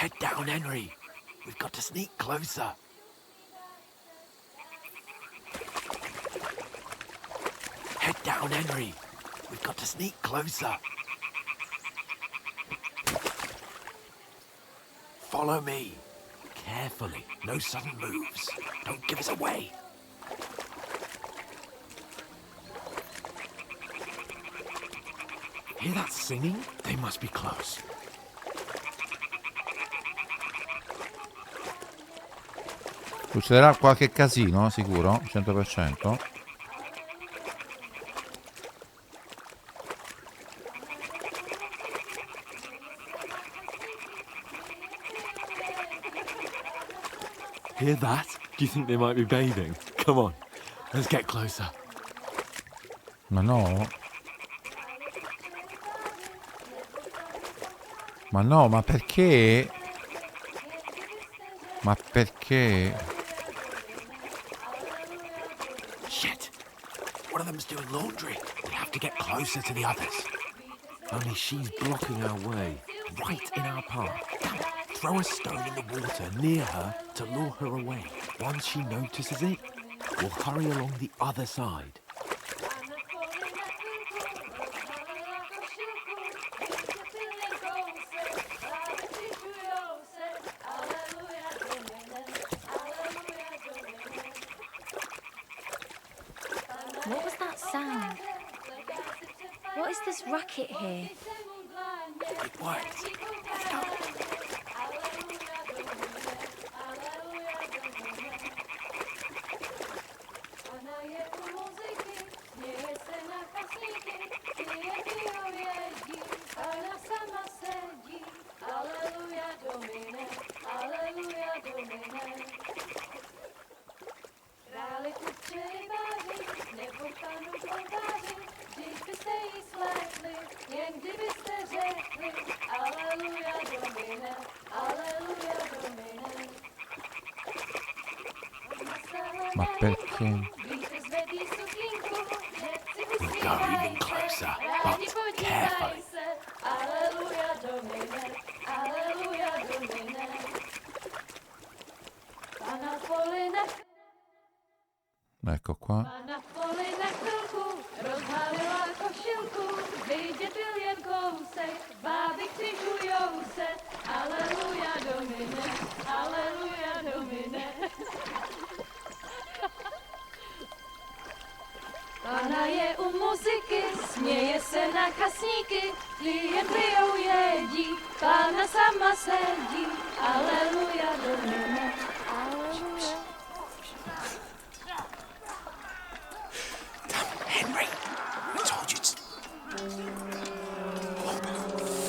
Head down, Henry. We've got to sneak closer. Head down, Henry. We've got to sneak closer. Follow me. Carefully. No sudden moves. Don't give us away. Hear that singing? They must be close. Succederà qualche casino, sicuro, 100%. Hear that? Do you think they might be bathing? Come on, let's get closer. Ma no. Ma no, ma perché? Ma perché? Shit! One of them's doing laundry. We have to get closer to the others. Only she's blocking our way, right in our path. Come on, throw a stone in the water near her to lure her away. Once she notices it, we'll hurry along the other side. What was that sound? What is this racket here? It worked. Let's go. Ma perché? We'll go even closer, but carefully. Ecco qua. Pana je u muzyky, směje se na kasníky, klienty ją jedí, Pana sama sedí, aleluja domine, aleluja. Henry, I told you to...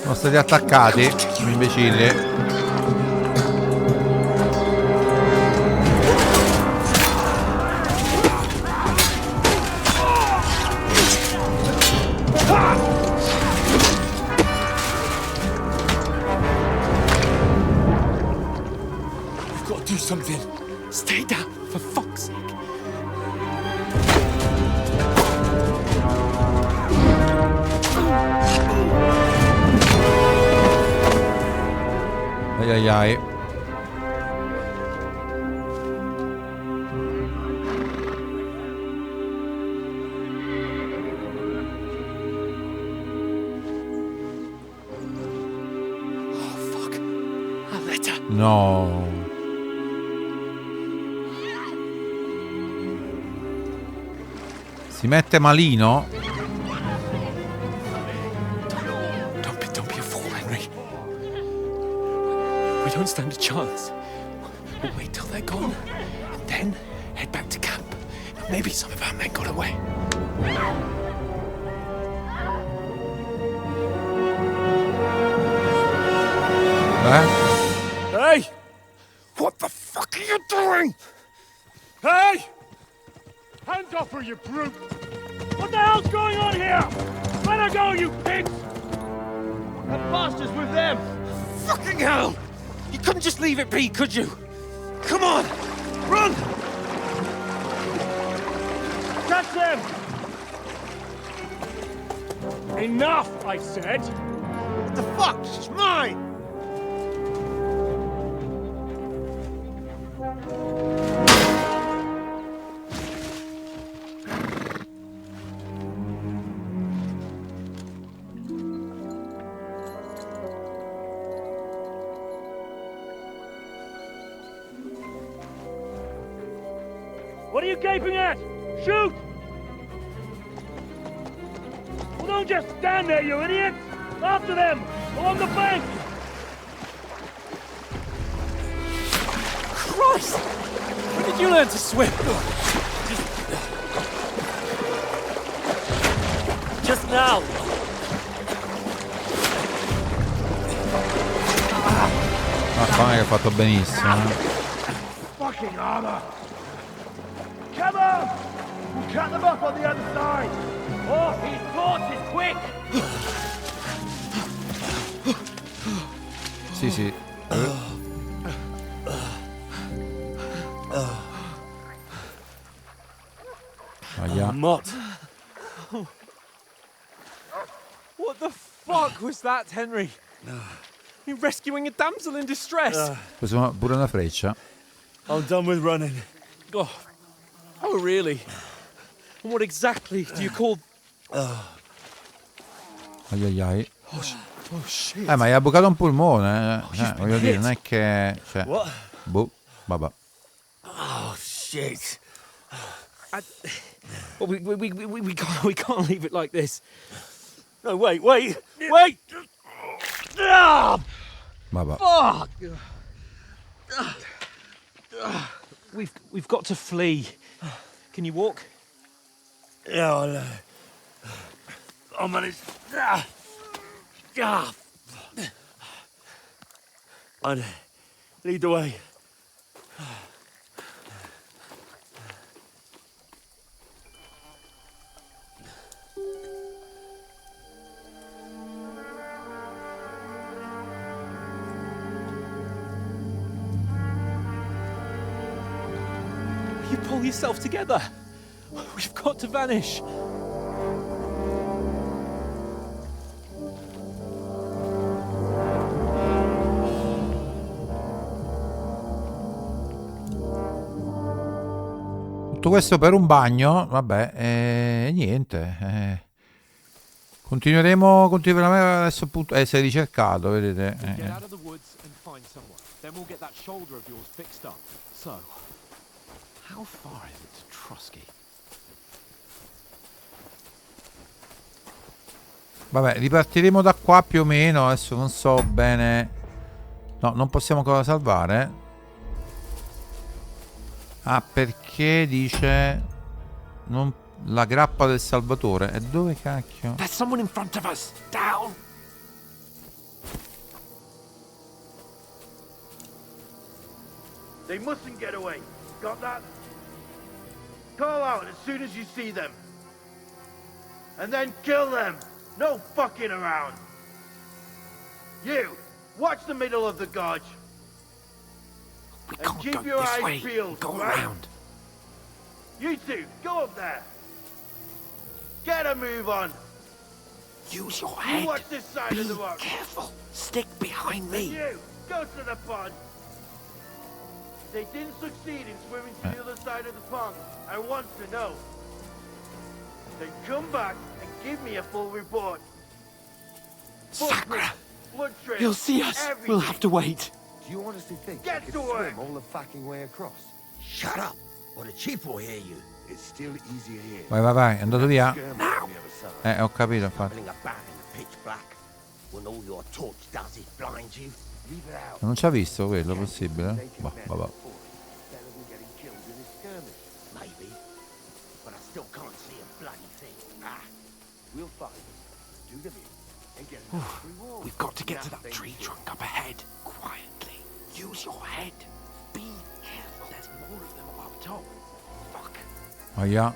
Sono stati attaccati, imbecilli. Do something. Stay down, for fuck's sake. Ai ai ai. Oh, fuck. A letter. No. Si mette malino? Don't be a fool, Henry. We don't stand a chance. We'll wait till they're gone, and then head back to camp. Maybe some of our men got away. Hey! What the fuck are you doing? Hey! Hands off her, you brute! What the hell's going on here? Let her go, you pigs! That bastard's with them! Fucking hell! You couldn't just leave it be, could you? Come on! Run! Catch them! Enough, I said! What the fuck? She's mine! What are you gaping at? Shoot! Well, don't just stand there, you idiot! After them! Along the bank! Christ! When did you learn to swim? Just now. Ma che ha fatto benissimo. Fucking armor! Come on! We'll cut them up on the other side! Oh, his torch is quick! Sì, sì. Aia. Mott. What the fuck was that, Henry? You rescuing a damsel in distress? Preso pure una freccia. I'm done with running. Oh, really? And what exactly do you call... Ai ai ai. Oh, shit. Ma gli ha bucato un polmone. Voglio dire, non è che... Cioè, What? boh, vabbè. Oh, shit. Well, we can't leave it like this. No, wait! Ah! Vabbè. Fuck! We've got to flee. Can you walk? Yeah, I'll manage. I'd lead the way. You pull yourself together. We've got to vanish. Tutto questo per un bagno, vabbè, e niente. Continueremo adesso appunto a essere ricercato, vedete. Get out of the woods and find someone. Then we'll get that shoulder of yours fixed up. So, how far is it to Trusky? Vabbè, ripartiremo da qua più o meno, adesso non so bene. No, non possiamo ancora salvare. Ah, perché dice la grappa del salvatore. E dove cacchio? There's someone in front of us. Down. They mustn't get away. Got that? Call out as soon as you see them. And then kill them. No fucking around. You, watch the middle of the gorge. We And can't keep go your this eyes way. peeled, Go right? around. You two, go up there. Get a move on. Use your You head. watch this side Be of the rock. careful. Stick behind And me. you, go to the pond. They didn't succeed in swimming to the other side of the pond. I want to know. Then come back and give me a full report. Sakura, Blood trail. you'll see us. Everything. We'll have to wait. Do you honestly think Get you to could work. swim all the fucking way across? Shut up, or the chief will hear you. It's still easier here. Vai, è andato via. Skirmish on the other side. Ho capito, infatti. Traveling about in the pitch black, when all your torch does is blind you. Leave it out. Non ci ha visto quello, possibile? Boh, vabbè. Better than getting killed in a skirmish. Maybe, but I still can't see a bloody thing. Ah, We'll find them, do them in, and get a nice reward. We've got to get to that Nothing tree to trunk up ahead. Quietly. Use your head. Be careful. There's more of them up top. Fuck. Aia.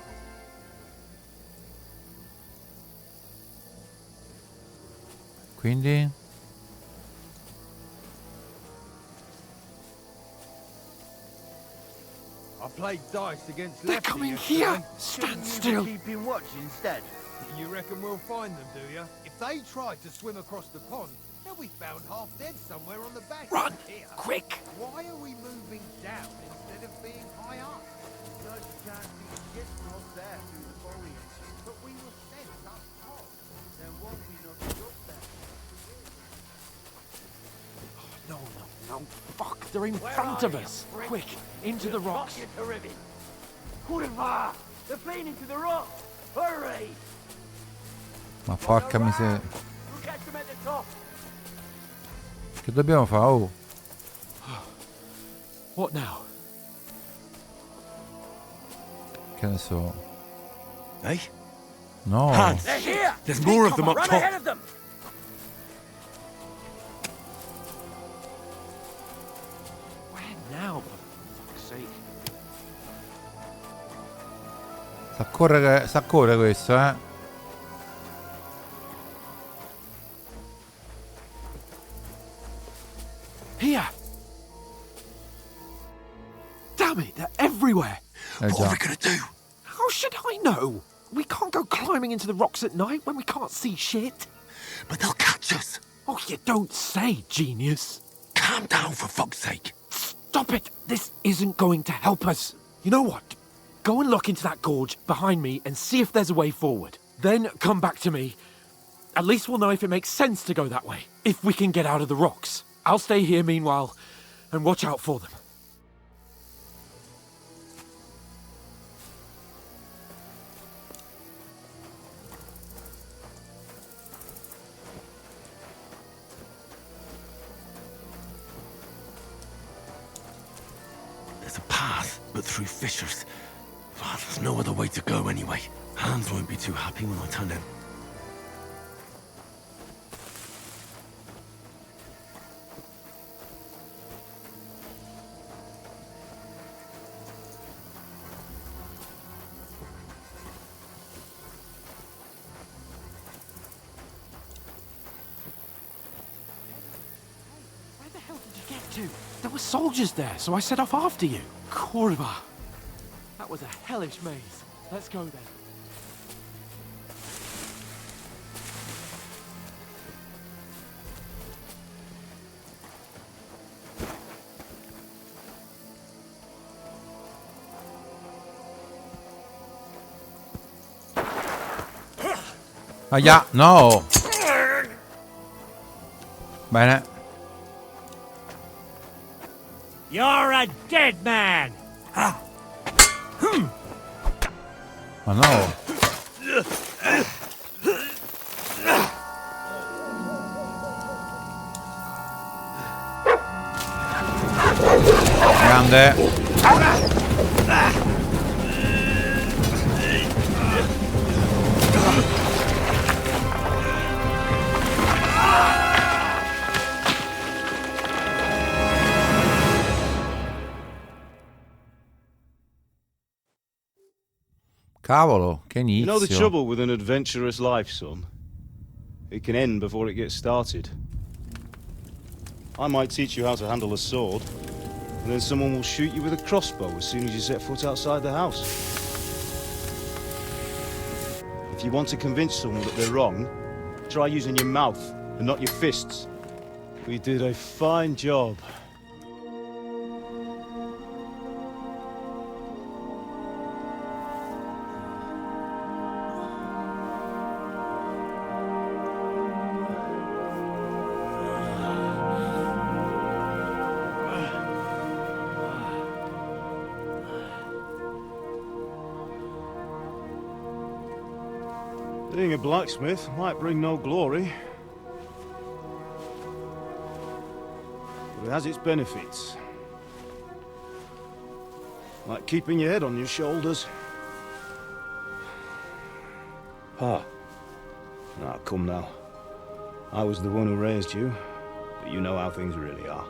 Quindi? I played dice against They're Lefty coming yesterday. here. Stand still. Keeping watch instead. You reckon we'll find them, do you? If they tried to swim across the pond, they'll be found half dead somewhere on the bank. Run. Here. Quick. Why are we moving down instead of being high up? Because you can't see the shit from up there through the foliage. But we were sent up top. There won't be nothing up there. No. Fuck. They're in front of us. Quick. Into the rocks. Fuck you to ribbon. Kurva! They're playing into the rock! Hurry! Ma porca miseria. We'll catch them at the top! Che dobbiamo fare? Oh. What now? Che ne so. Eh? No. Hands! They're here! There's more of them up Run top. ahead of them! Where now, for fuck's sake? Sa correre questo, eh. Here! Damn it, they're everywhere! Eh What are già. we gonna do? How should I know? We can't go climbing into the rocks at night when we can't see shit. But they'll catch us. Oh, you don't say, genius. Calm down, for fuck's sake. Stop it! This isn't going to help us. You know what? Go and look into that gorge behind me and see if there's a way forward. Then come back to me. At least we'll know if it makes sense to go that way. If we can get out of the rocks. I'll stay here meanwhile and watch out for them. There's a path, but through fissures. Oh, there's no other way to go anyway. Hans won't be too happy when I turn in. Where the hell did you get to? There were soldiers there, so I set off after you. Kurva. That was a hellish maze. Let's go then. Ahia, no. Bene. You're a dead man! Ma no. Grande. Cavolo, che inizio. You know the trouble with an adventurous life, son? It can end before it gets started. I might teach you how to handle a sword, and then someone will shoot you with a crossbow as soon as you set foot outside the house. If you want to convince someone that they're wrong, try using your mouth and not your fists. We did a fine job. Being a blacksmith might bring no glory, but it has its benefits. Like keeping your head on your shoulders. Pa. Ah, come now. I was the one who raised you, but you know how things really are.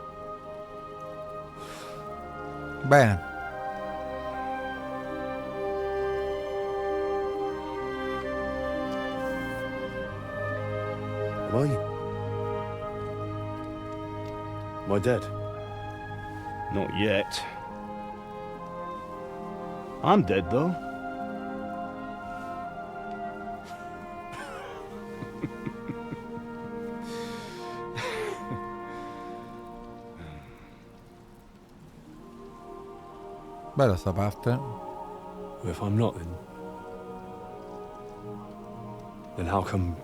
Bene. Am I? Am I dead? Not yet. I'm dead, though. Bella sta parte. If I'm not, then how come?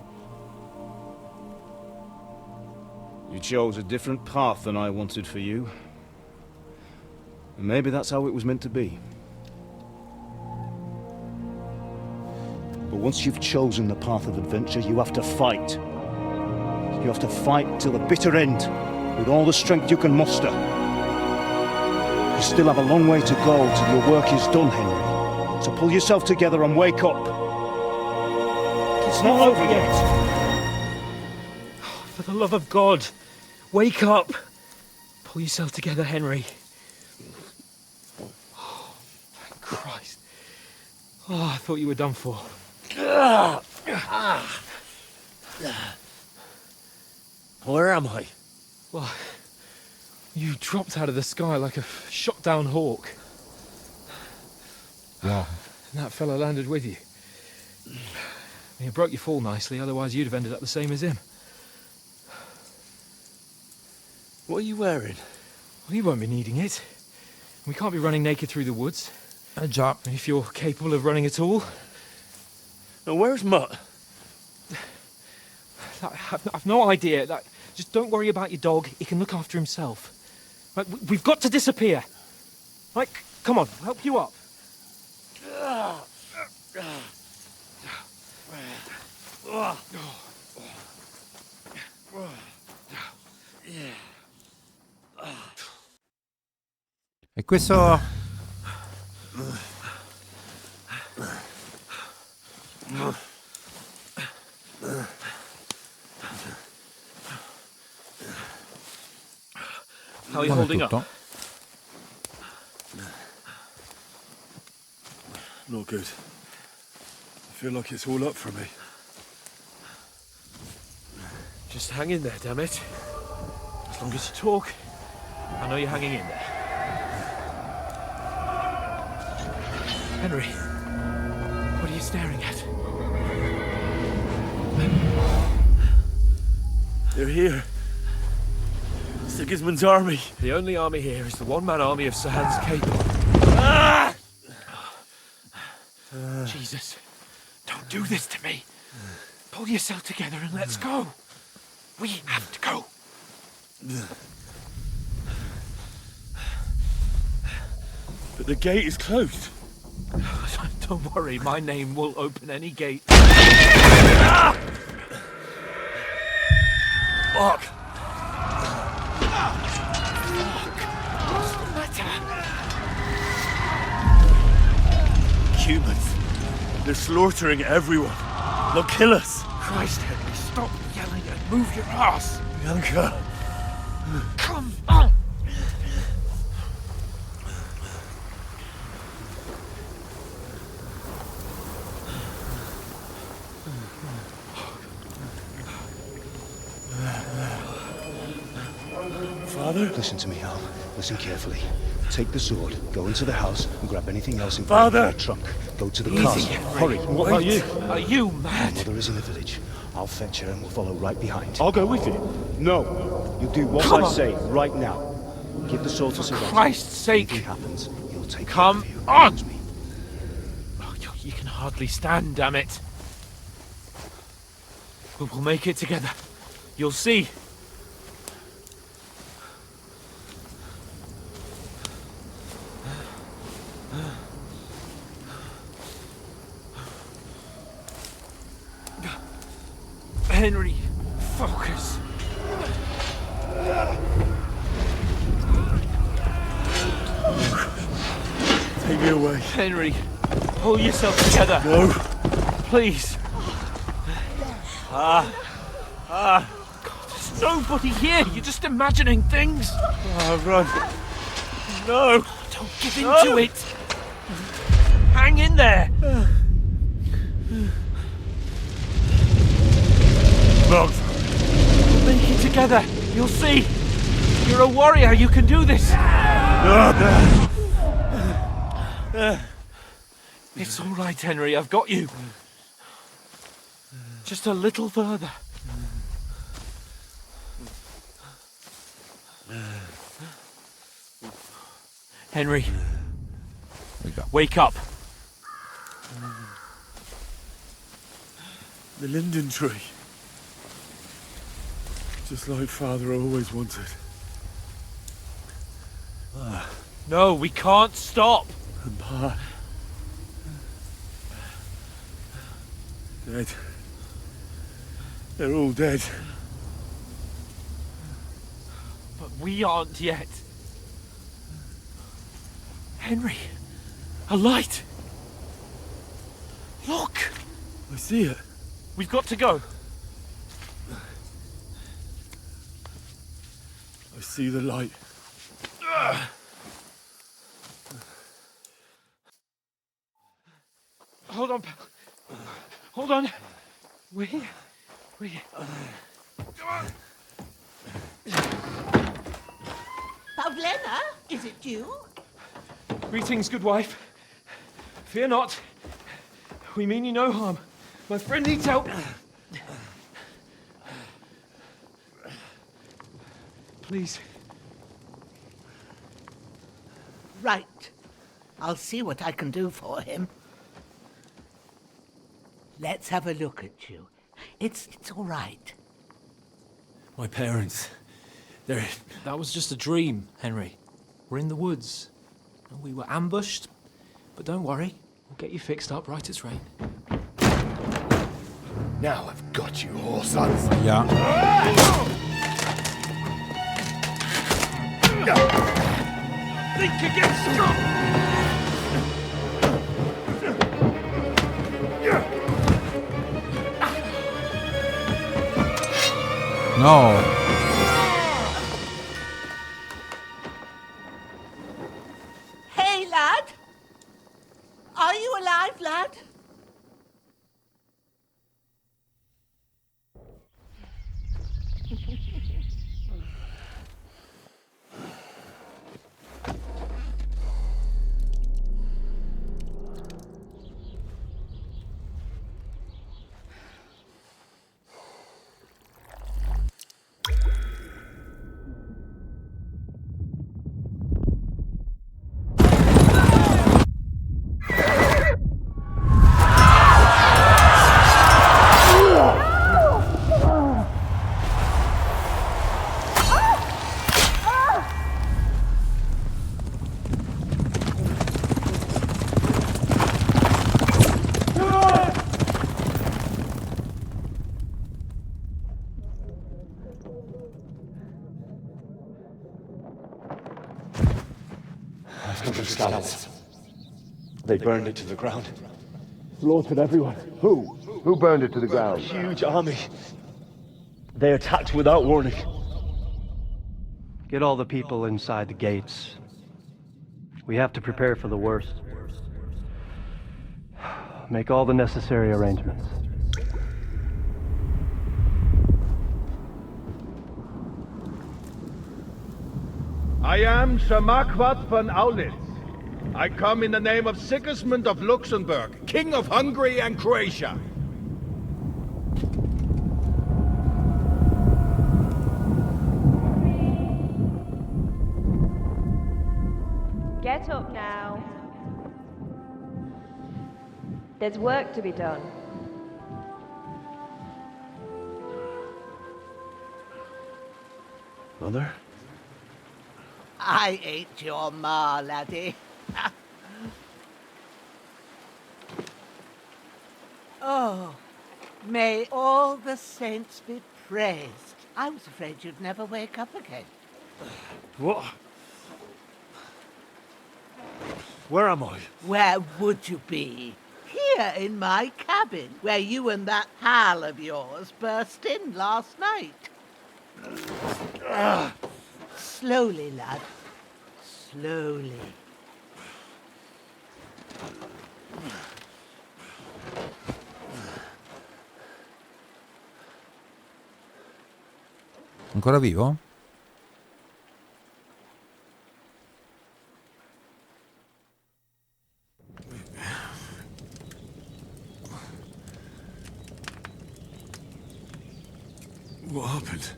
You chose a different path than I wanted for you. And maybe that's how it was meant to be. Once you've chosen the path of adventure, you have to fight. You have to fight till the bitter end, with all the strength you can muster. You still have a long way to go till your work is done, Henry. So pull yourself together and wake up. It's not over yet. For the love of God, wake up. Pull yourself together, Henry. Oh, thank Christ. Oh, I thought you were done for. Where am I? Well, you dropped out of the sky like a shot-down hawk. Wow. And that fella landed with you. You broke your fall nicely, otherwise you'd have ended up the same as him. What are you wearing? Well, you won't be needing it. We can't be running naked through the woods. A job. If you're capable of running at all. Now, where's Mutt? I've no idea. Just don't worry about your dog. He can look after himself. Like, we've got to disappear. Like, come on, I'll help you up. E questo... How are you holding up? Not good. I feel like it's all up for me. Just hang in there, damn it. As long as you talk, I know you're hanging in there. Henry, what are you staring at? They're here. Sigismund's army. The only army here is the one-man army of Sir Hans Capel. Jesus, don't do this to me. Pull yourself together and let's go. We have to go. But the gate is closed. Don't worry, my name will open any gate. Fuck! What's the matter? Humans. They're slaughtering everyone. They'll kill us. Christ, Henry, stop yelling and move your ass. Bianca. Come on. Father? Listen to me, Al. Listen carefully. Take the sword, go into the house, and grab anything else in Father! your trunk. Go to the Easy, castle. Henry. Hurry. What about you? Are you My mad? mother is in the village. I'll fetch her and we'll follow right behind. I'll go with you. No. You do what Come I on. say right now. Give the sword to Sir Hans. Christ's sake. If anything happens, he'll take Come care of you. on. Promise me. Oh, you can hardly stand, damn it. We'll make it together. You'll see. Henry, focus. Take me away. Henry, pull yourself together. No. Please. God, there's nobody here. You're just imagining things. Run. No. Don't give in to it. Hang in there. Run. We'll make it together. You'll see. You're a warrior. You can do this. It's all right, Henry. I've got you. Just a little further. Henry, wake up. The linden tree. Just like Father always wanted. No, we can't stop. And Pa. Dead. They're all dead. But we aren't yet. Henry, a light. Look. I see it. We've got to go. I see the light. Hold on, pal. Hold on. We're here. Come on. Pavlena, is it you? Greetings, good wife. Fear not. We mean you no harm. My friend needs help. Please. Right. I'll see what I can do for him. Let's have a look at you. It's all right. My parents, they're... That was just a dream, Henry. We're in the woods. And we were ambushed. But don't worry. We'll get you fixed up right as rain. Now I've got you, whoresons. Yeah. Think again, stop! No. Hey, lad! Are you alive, lad? They burned it to the ground. Slaughtered everyone. Who? Who burned it to the ground? Huge army. They attacked without warning. Get all the people inside the gates. We have to prepare for the worst. Make all the necessary arrangements. I am Sir Marquardt von Aulitz. I come in the name of Sigismund of Luxembourg, King of Hungary and Croatia. Get up now. There's work to be done. Mother? I ain't your ma, laddie. Oh, may all the saints be praised. I was afraid you'd never wake up again. What? Where am I? Where would you be? Here in my cabin, where you and that pal of yours burst in last night. Slowly, lad. Slowly. Ancora vivo? What happened?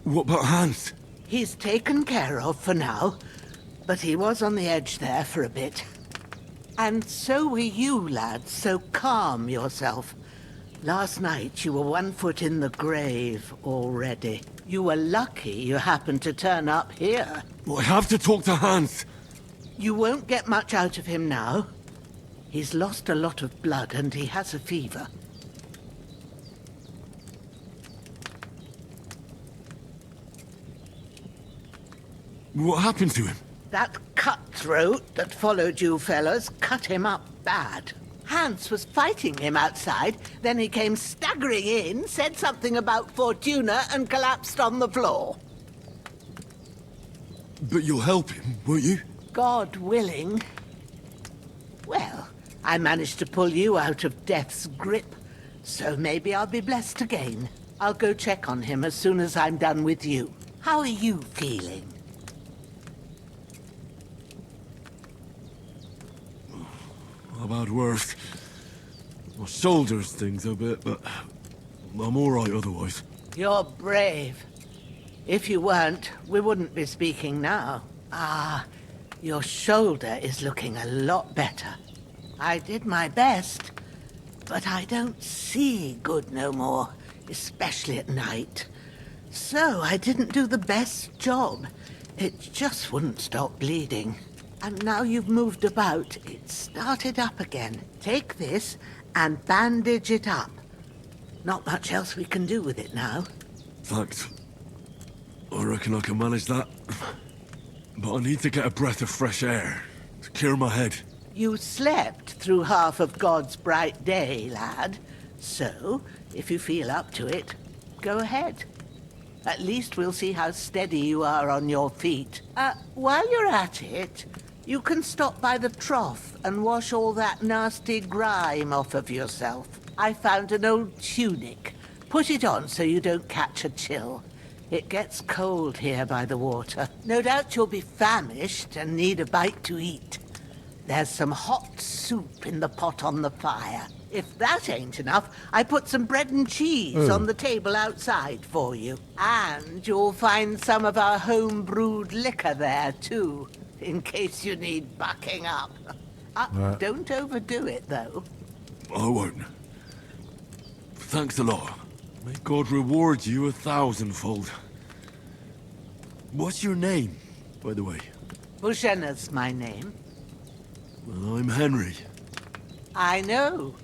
What about Hans? He's taken care of for now, but he was on the edge there for a bit. And so were you, lad, so calm yourself. Last night you were 1 foot in the grave already. You were lucky you happened to turn up here. Well, I have to talk to Hans. You won't get much out of him now. He's lost a lot of blood and he has a fever. What happened to him? That cutthroat that followed you fellas cut him up bad. Hans was fighting him outside, then he came staggering in, said something about Fortuna, and collapsed on the floor. But you'll help him, won't you? God willing. Well, I managed to pull you out of death's grip, so maybe I'll be blessed again. I'll go check on him as soon as I'm done with you. How are you feeling? I've had worse. My shoulders stings a bit, but I'm all right otherwise. You're brave. If you weren't, we wouldn't be speaking now. Ah, your shoulder is looking a lot better. I did my best, but I don't see good no more, especially at night. So I didn't do the best job. It just wouldn't stop bleeding. And now you've moved about, it started up again. Take this and bandage it up. Not much else we can do with it now. Thanks. I reckon I can manage that. But I need to get a breath of fresh air to clear my head. You slept through half of God's bright day, lad. So, if you feel up to it, go ahead. At least we'll see how steady you are on your feet. While you're at it, you can stop by the trough and wash all that nasty grime off of yourself. I found an old tunic. Put it on so you don't catch a chill. It gets cold here by the water. No doubt you'll be famished and need a bite to eat. There's some hot soup in the pot on the fire. If that ain't enough, I put some bread and cheese on the table outside for you. And you'll find some of our home-brewed liquor there, too, in case you need bucking up. Don't overdo it, though. I won't. Thanks a lot. May God reward you 1,000-fold. What's your name, by the way? Bushena's my name. Well, I'm Henry. I know.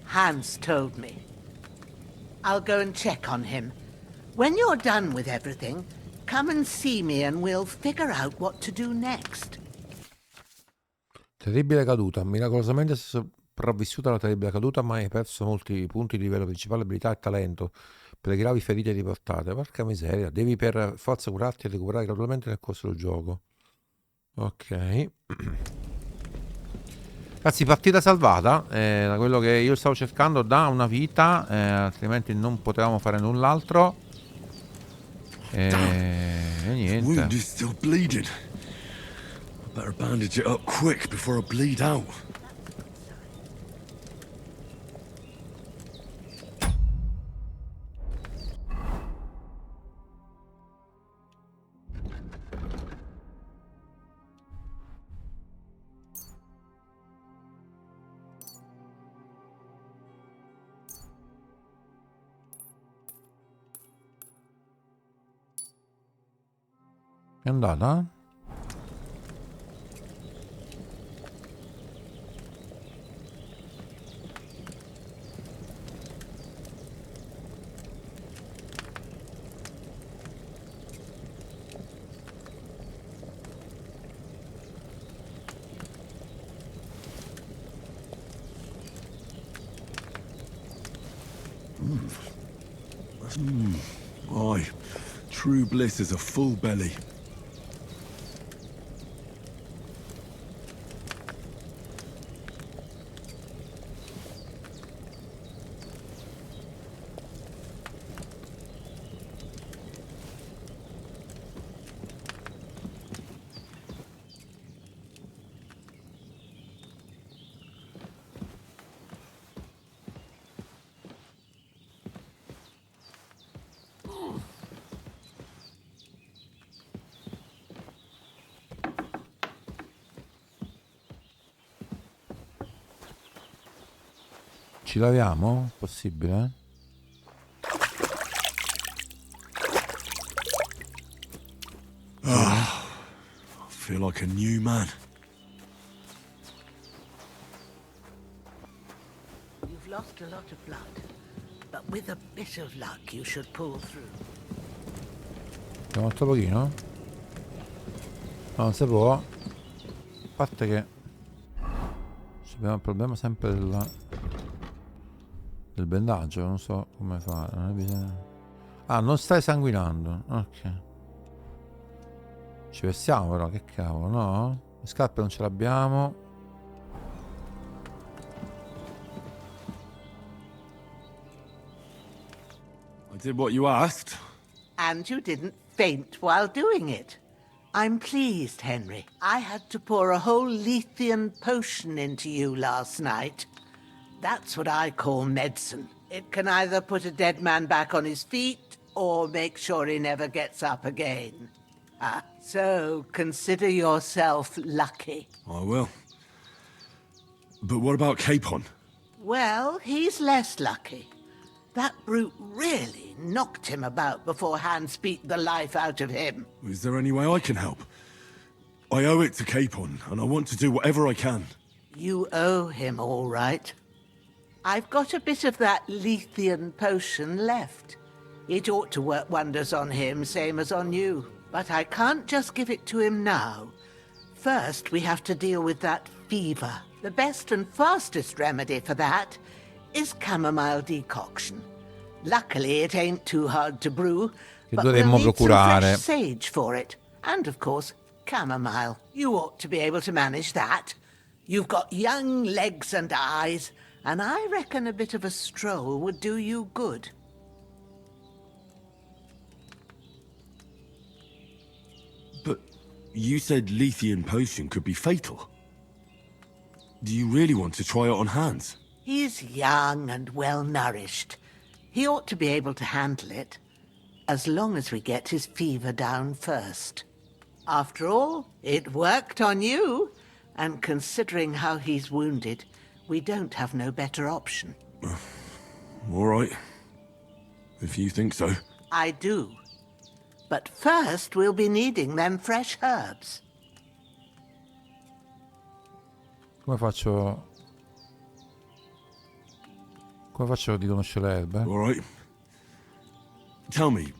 Hans told me. I'll go and check on him. When you're done with everything, come and see me and we'll figure out what to do next. Terribile caduta. Miracolosamente sei sopravvissuta alla terribile caduta, ma hai perso molti punti di livello principale, abilità e talento per le gravi ferite riportate. Porca miseria, devi per forza curarti e recuperare gradualmente nel corso del gioco. Ok. Ragazzi, partita salvata, da quello che io stavo cercando, da una vita, altrimenti non potevamo fare null'altro. E niente. Wound is still bleeding. I better bandage it up quick before I bleed out. È andata? Aye, true bliss is a full belly. Ci laviamo? Possibile? I feel like a new man. a lot of blood, but with a bit of luck you should pull through. Abbiamo molto pochino? No, non si può. A parte che abbiamo il problema sempre del bendaggio, non so come fare. Non è bisogno... Ah, non stai sanguinando. Ok. Ci vestiamo però, che cavolo, no? Le scarpe non ce l'abbiamo. I did what you asked. And you didn't faint while doing it. I'm pleased, Henry. I had to pour a whole Lethean potion into you last night. That's what I call medicine. It can either put a dead man back on his feet or make sure he never gets up again. So consider yourself lucky. I will. But what about Capon? Well, he's less lucky. That brute really knocked him about before Hans beat the life out of him. Is there any way I can help? I owe it to Capon, and I want to do whatever I can. You owe him, all right. I've got a bit of that Lethean potion left. It ought to work wonders on him, same as on you. But I can't just give it to him now. First, we have to deal with that fever. The best and fastest remedy for that is chamomile decoction. Luckily, it ain't too hard to brew, but we'll need some fresh sage for it. And, of course, chamomile. You ought to be able to manage that. You've got young legs and eyes, and I reckon a bit of a stroll would do you good. But you said Lethean potion could be fatal. Do you really want to try it on Hans? He's young and well-nourished. He ought to be able to handle it, as long as we get his fever down first. After all, it worked on you, and considering how he's wounded, we don't have no better option. All right. If you think so. I do. But first, we'll be needing them fresh herbs. Come faccio di conoscere le erbe? All right. Tell me,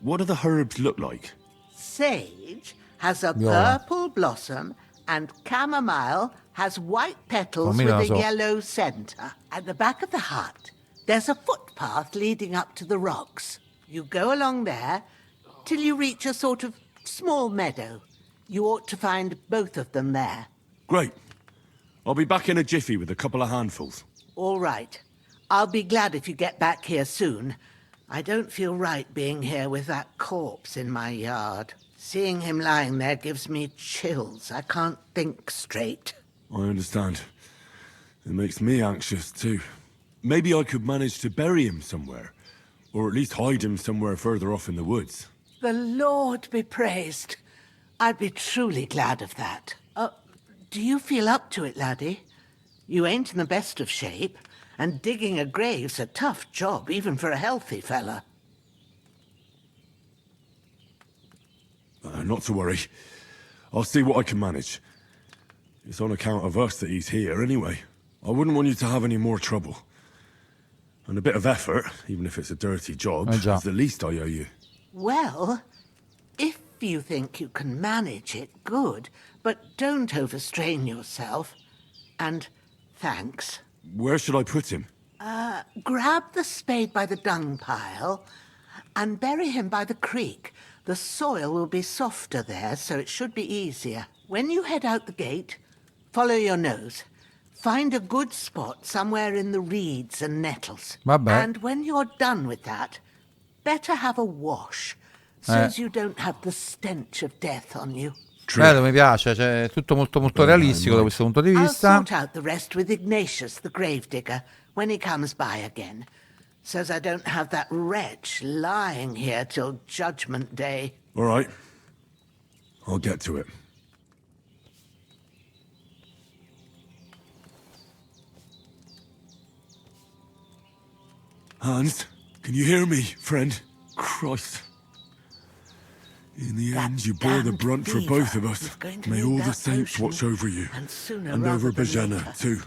what do the herbs look like? Sage has a Viola. purple blossom, and chamomile has white petals with a yellow center. At the back of the hut, there's a footpath leading up to the rocks. You go along there till you reach a sort of small meadow. You ought to find both of them there. Great. I'll be back in a jiffy with a couple of handfuls. All right. I'll be glad if you get back here soon. I don't feel right being here with that corpse in my yard. Seeing him lying there gives me chills. I can't think straight. I understand. It makes me anxious too. Maybe I could manage to bury him somewhere. Or at least hide him somewhere further off in the woods. The Lord be praised. I'd be truly glad of that. Do you feel up to it, laddie? You ain't in the best of shape, and digging a grave's a tough job, even for a healthy fella. Not to worry. I'll see what I can manage. It's on account of us that he's here anyway. I wouldn't want you to have any more trouble. And a bit of effort, even if it's a dirty job, is the least I owe you. Well, if you think you can manage it, good. But don't overstrain yourself. And thanks. Where should I put him? Grab the spade by the dung pile and bury him by the creek. The soil will be softer there, so it should be easier. When you head out the gate, follow your nose. Find a good spot somewhere in the reeds and nettles. And when you're done with that, better have a wash, so as you don't have the stench of death on you. Bello, mi piace, cioè, è tutto molto realistico da questo punto di vista. I'll sort out the rest with Ignatius, the gravedigger, when he comes by again. Says I don't have that wretch lying here till Judgment Day. All right. I'll get to it. Hans, can you hear me, friend? Christ. In the end, you bore the brunt for both of us. May all the saints watch over you. And over Bajana, too.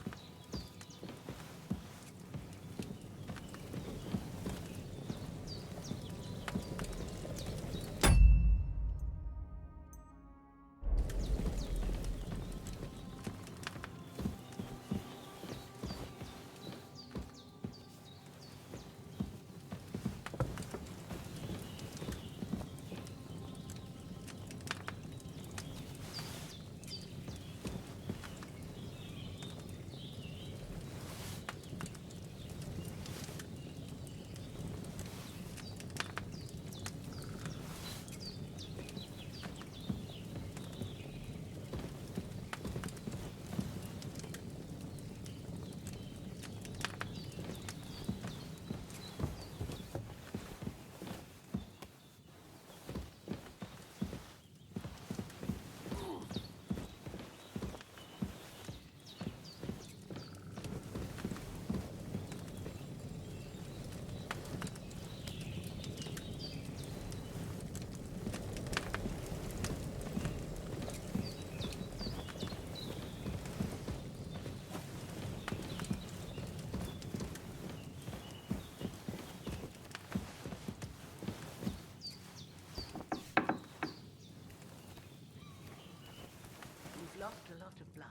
lot of blood,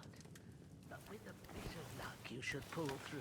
but with a bit of luck you should pull through.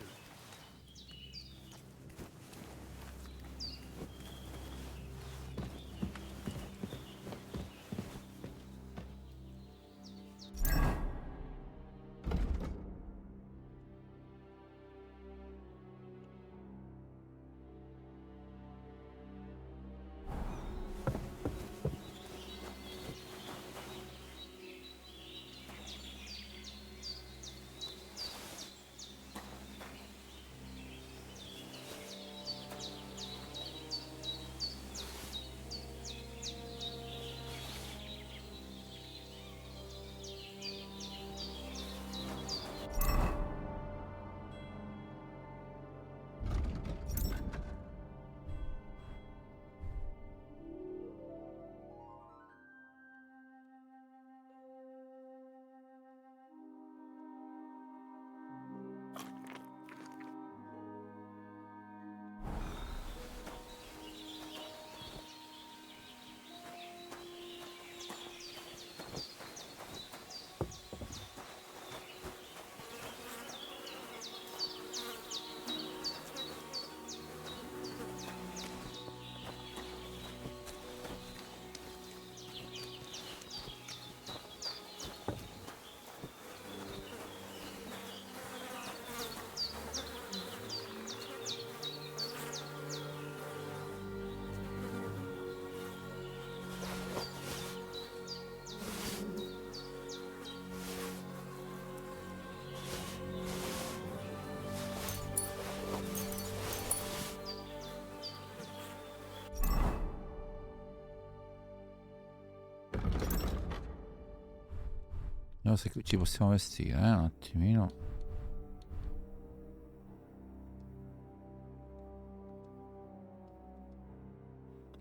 Vediamo se ci possiamo vestire, un attimino.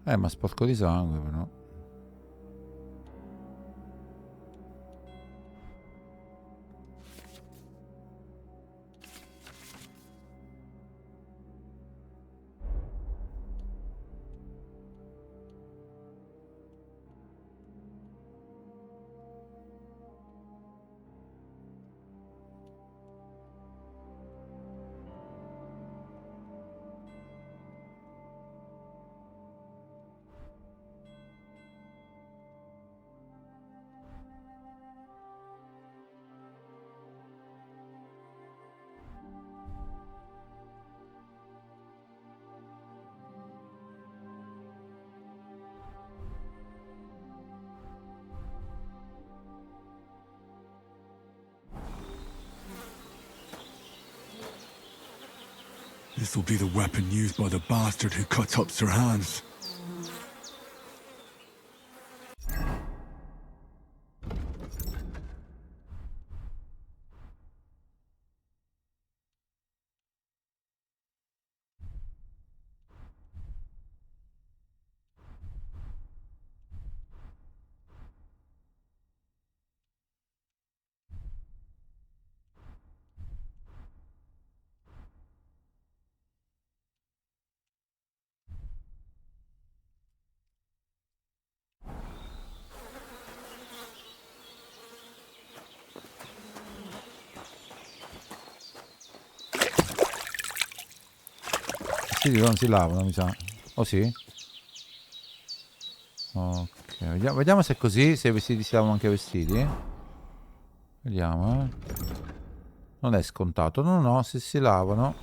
Ma sporco di sangue però. This will be the weapon used by the bastard who cut up Sir Hans. Sì, non si lavano, mi sa. Oh sì? Ok, vediamo se è così, se i vestiti si lavano anche i vestiti. Vediamo, Non è scontato, no, se si lavano.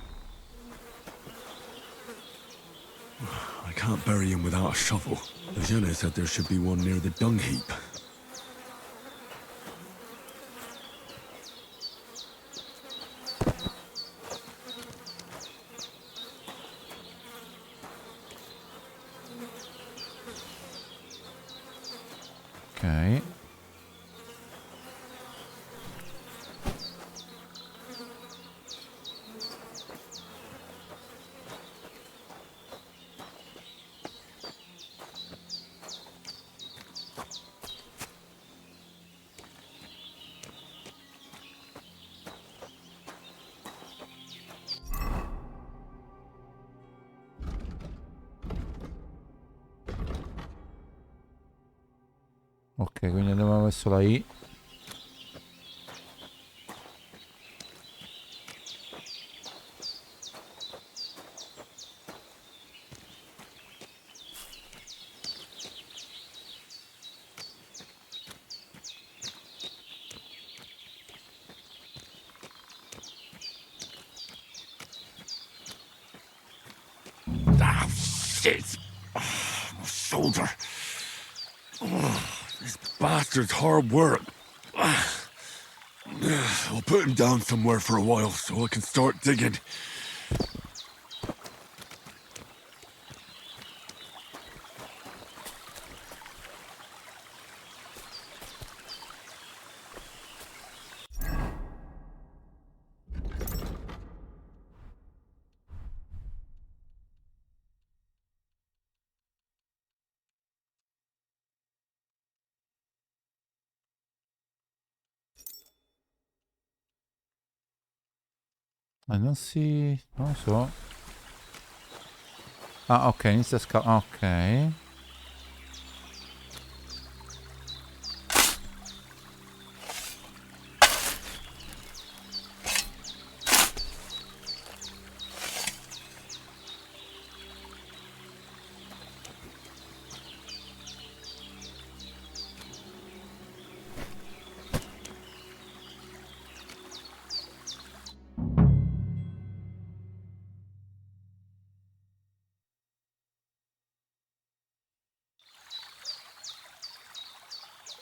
I can't bury him without a shovel. The Jenna said there should be one near the dung heap. Ok. Ok, quindi abbiamo messo la I. This bastard's hard work. I'll put him down somewhere for a while so I can start digging. Non lo so. Ah, ok, inizia a scavare. Ok.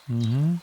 Mhm.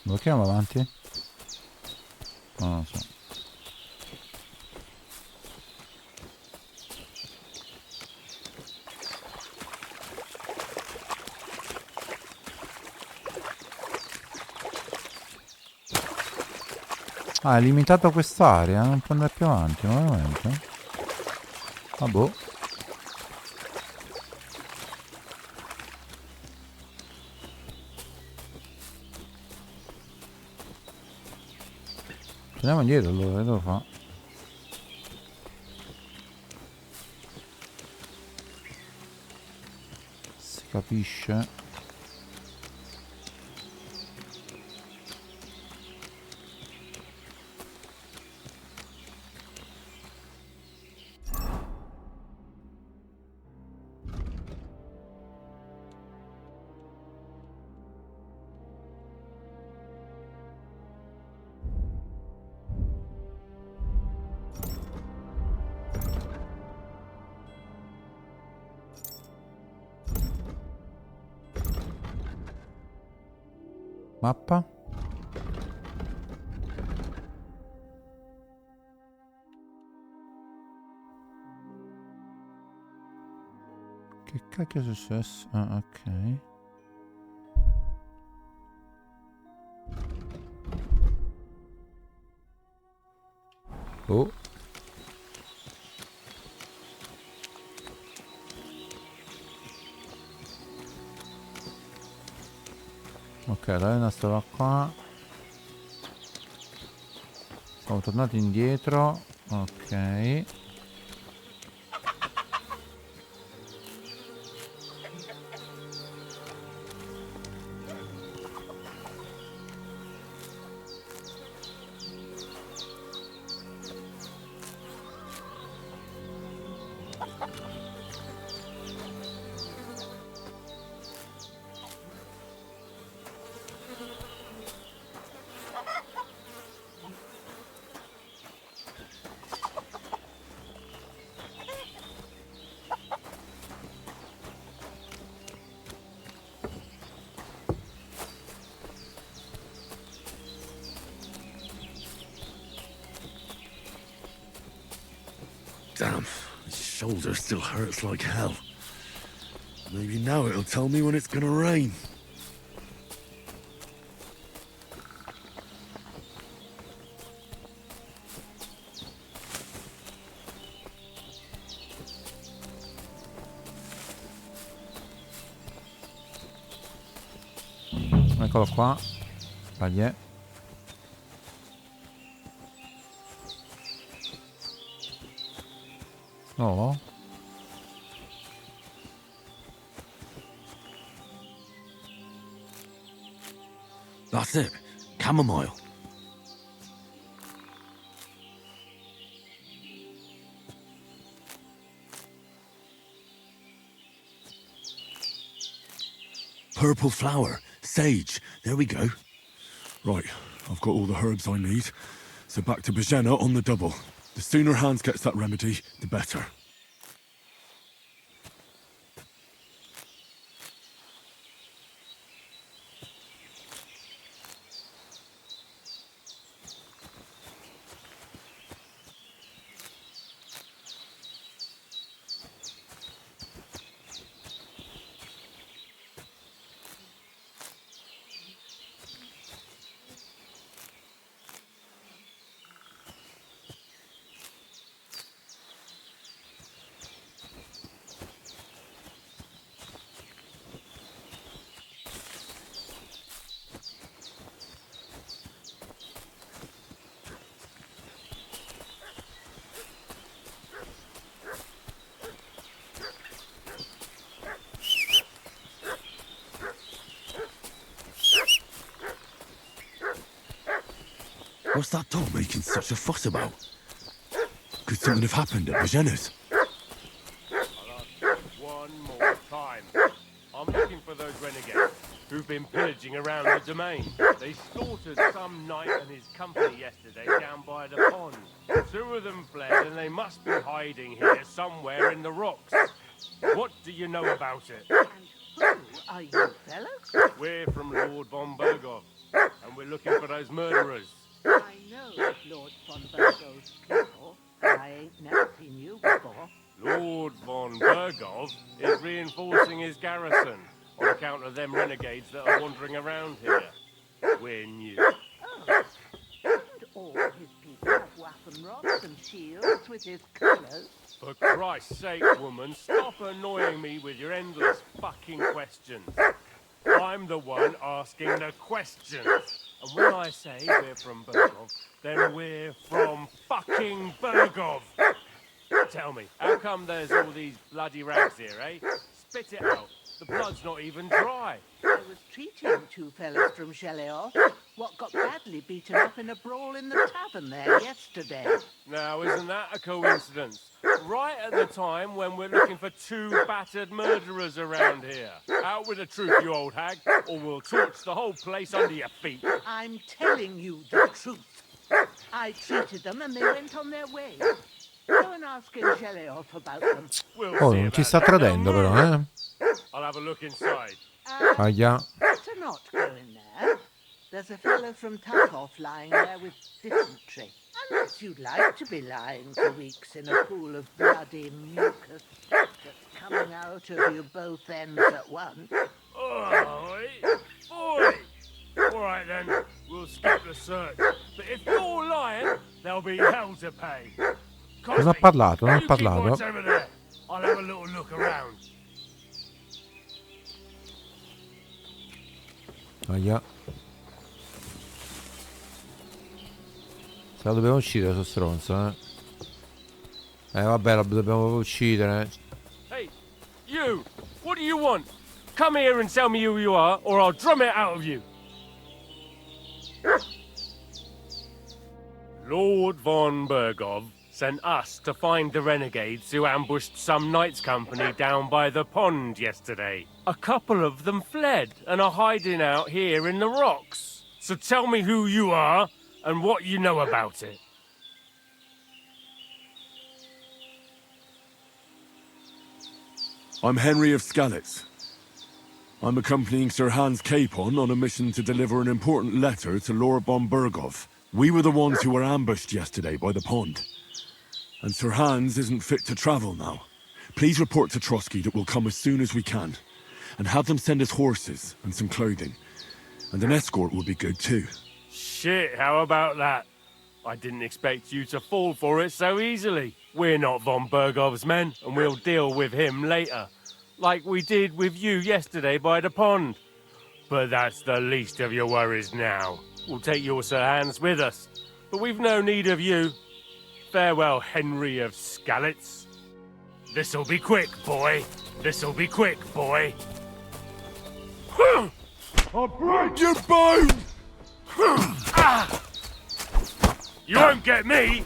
Lo chiamo avanti? Non lo so. Ah, è limitato a quest'area, non può andare più avanti, ma veramente? Ah boh. Andiamo indietro allora, che devo fare? Si capisce. Mappa? Che cacchio è successo? Ah, ok. Oh. Ok, la Elena stava qua. Siamo tornati indietro. Ok. Damn, his shoulder still hurts like hell. Maybe now it'll tell me when it's gonna rain. Eccolo qua. Dai. No? That's it. Chamomile. Purple flower. Sage. There we go. Right, I've got all the herbs I need. So back to Bajena on the double. The sooner Hans gets that remedy, the better. What's that dog making such a fuss about? Could something have happened at Bajena's? One more time. I'm looking for those renegades who've been pillaging around the domain. They slaughtered some knight and his company yesterday down by the pond. 2 of them fled and they must be hiding here somewhere in the rocks. What do you know about it? And who are you, fellas? We're from Lord von Bergov, and we're looking for those murderers. I know Lord von Bergov's people, but I ain't never seen you before. Lord von Bergov is reinforcing his garrison on account of them renegades that are wandering around here. We're new. Oh, and all his people have waffen rocks and shields with his colours. For Christ's sake, woman, stop annoying me with your endless fucking questions. I'm the one asking the questions. And when I say we're from Bergov, then we're from fucking Bergov. Tell me, how come there's all these bloody rags here, eh? Spit it out. The blood's not even dry. I was treating 2 fellas from Chaleoff, what got badly beaten up in a brawl in the tavern there yesterday. Now, isn't that a coincidence? Right at the time when we're looking for 2 battered murderers around here. Out with the truth, you old hag, or we'll torch the whole place under your feet. I'm telling you the truth. I treated them and they went on their way. Go and ask in Chaleoff about them. Oh, non ci sta tradendo però, eh? I'll have a look inside. Ahia. Better not go in there. There's a fellow from Tarkov lying there with dysentery. Unless you'd like to be lying for weeks in a pool of bloody mucus that's coming out of you both ends at once. Oi! Oi! All right then, we'll skip the search. But if you're lying, there'll be hell to pay. Non ha parlato, non ha You keep parlato. watch over there. I'll have a little look around. Ahia. Se la dobbiamo uccidere, sto stronzo, eh. Vabbè, la dobbiamo proprio uccidere. Hey, you! What do you want? Come here and tell me who you are, or I'll drum it out of you. Lord von Bergov sent us to find the renegades who ambushed some knight's company down by the pond yesterday. A couple of them fled and are hiding out here in the rocks. So tell me who you are and what you know about it. I'm Henry of Skalitz. I'm accompanying Sir Hans Capon on a mission to deliver an important letter to Lord von Bergov. We were the ones who were ambushed yesterday by the pond. And Sir Hans isn't fit to travel now. Please report to Trotsky that we'll come as soon as we can. And have them send us horses and some clothing. And an escort would be good too. Shit, how about that? I didn't expect you to fall for it so easily. We're not von Bergov's men, and we'll deal with him later. Like we did with you yesterday by the pond. But that's the least of your worries now. We'll take your Sir Hans with us. But we've no need of you. Farewell, Henry of Skalitz. This'll be quick, boy. This'll be quick, boy. I'll break your bone! You won't get me!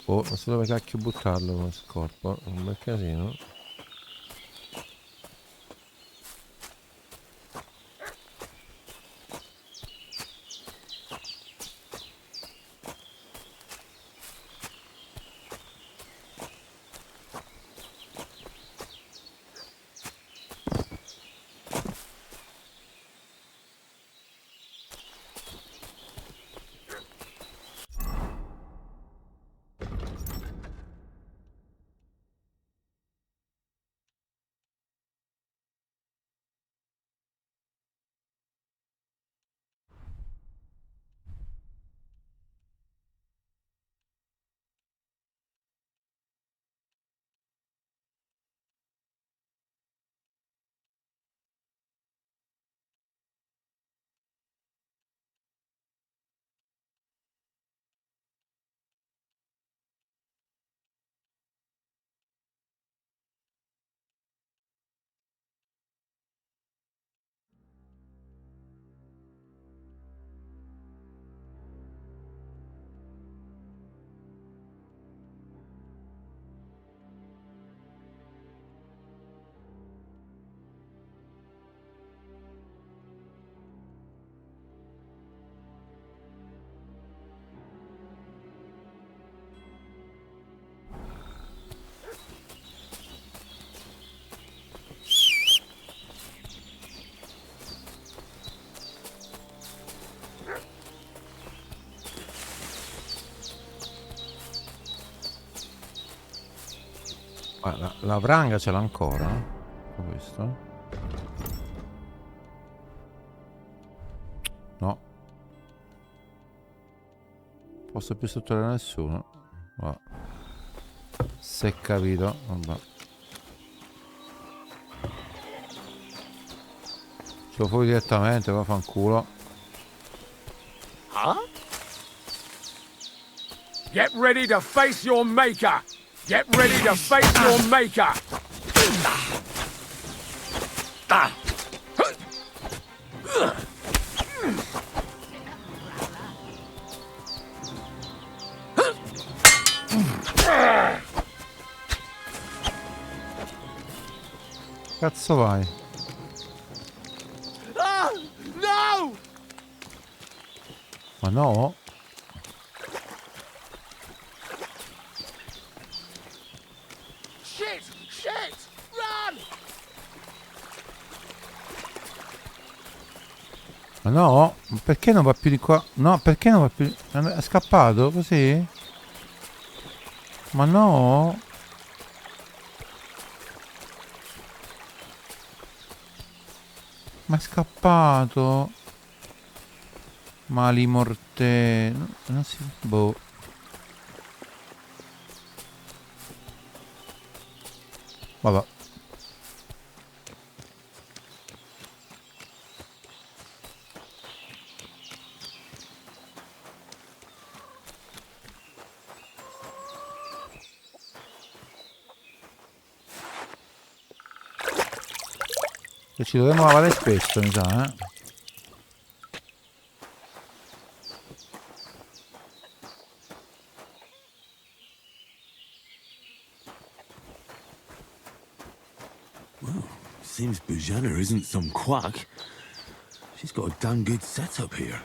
Oh, non so dove cacchio buttarlo con questo corpo. Un bel casino. La vranga ce l'ha ancora? Questo? No. Posso più strutturare nessuno. Va. Se è capito. Vabbè. Ce lo fuori direttamente, va fanculo. Huh? Get ready to face your maker! Get ready to face your maker! Cazzo vai? Ah! No! Ma no? Shit! Shit! Run! Ma no? Ma perché non va più di qua? No, perché non va più di... È scappato così? Ma no? Ma è scappato. Mali morte. Non si. Boh. Vabbè. E ci dovremmo lavare spesso, mi sa, eh. Well, seems Bujana isn't some quack. She's got a damn good setup here.